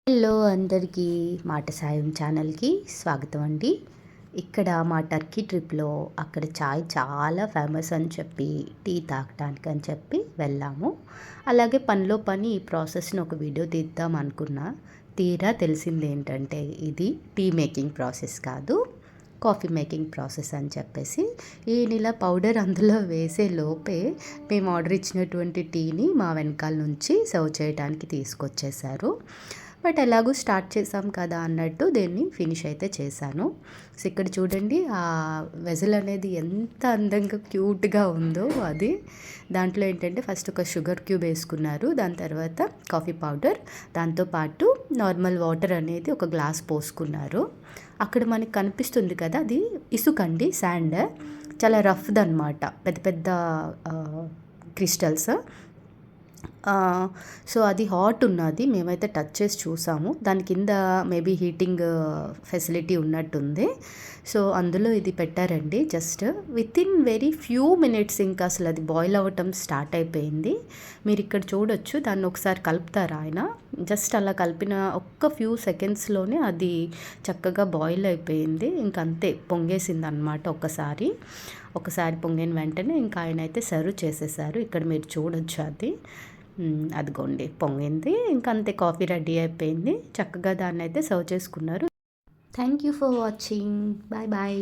Hello అందరికీ మాట సాయం ఛానల్కి స్వాగతం అండి. ఇక్కడ మా టర్కీ ట్రిప్లో అక్కడ చాయ్ చాలా ఫేమస్ అని చెప్పి టీ తాగటానికి అని చెప్పి వెళ్ళాము. అలాగే పనిలో పని ఈ ప్రాసెస్ని ఒక వీడియో తీద్దాం అనుకున్నా. తీరా తెలిసింది ఏంటంటే ఇది టీ మేకింగ్ ప్రాసెస్ కాదు, కాఫీ మేకింగ్ ప్రాసెస్ అని చెప్పేసి ఈయన పౌడర్ అందులో వేసే లోపే మేము ఆర్డర్ ఇచ్చినటువంటి టీని మా వెనకాల నుంచి సర్వ్ చేయడానికి తీసుకొచ్చేసారు. బట్ ఎలాగో స్టార్ట్ చేసాం కదా అన్నట్టు దీన్ని ఫినిష్ అయితే చేశాను. సో ఇక్కడ చూడండి ఆ వెజల్ అనేది ఎంత అందంగా క్యూట్గా ఉందో అది. దాంట్లో ఏంటంటే ఫస్ట్ ఒక షుగర్ క్యూబ్ వేసుకున్నారు, దాని తర్వాత కాఫీ పౌడర్, దాంతోపాటు నార్మల్ వాటర్ అనేది ఒక గ్లాస్ పోసుకున్నారు. అక్కడ మనకి కనిపిస్తుంది కదా అది ఇసుకండి, శాండ్, చాలా రఫ్ది అనమాట, పెద్ద పెద్ద క్రిస్టల్స్. సో అది హాట్ ఉన్నది, మేమైతే టచ్ చేసి చూసాము. దాని కింద మేబీ హీటింగ్ ఫెసిలిటీ ఉన్నట్టుంది. సో అందులో ఇది పెట్టారండి. Just with in very few minutes ఇంకా అసలు అది బాయిల్ అవ్వటం స్టార్ట్ అయిపోయింది. మీరు ఇక్కడ చూడొచ్చు, దాన్ని ఒకసారి కలుపుతారు ఆయన. జస్ట్ అలా కలిపిన ఒక్క ఫ్యూ సెకండ్స్లోనే అది చక్కగా బాయిల్ అయిపోయింది. ఇంకంతే పొంగేసింది అనమాట. ఒకసారి పొంగిన వెంటనే ఇంకా ఆయన అయితే సర్వ్ చేసేసారు. ఇక్కడ మీరు చూడొచ్చు అదిగోండి పొంగింది. ఇంకా అంతే, కాఫీ రెడీ అయిపోయింది. చక్కగా దాన్ని అయితే సర్వ్ చేసుకున్నారు. Thank you for watching. Bye bye.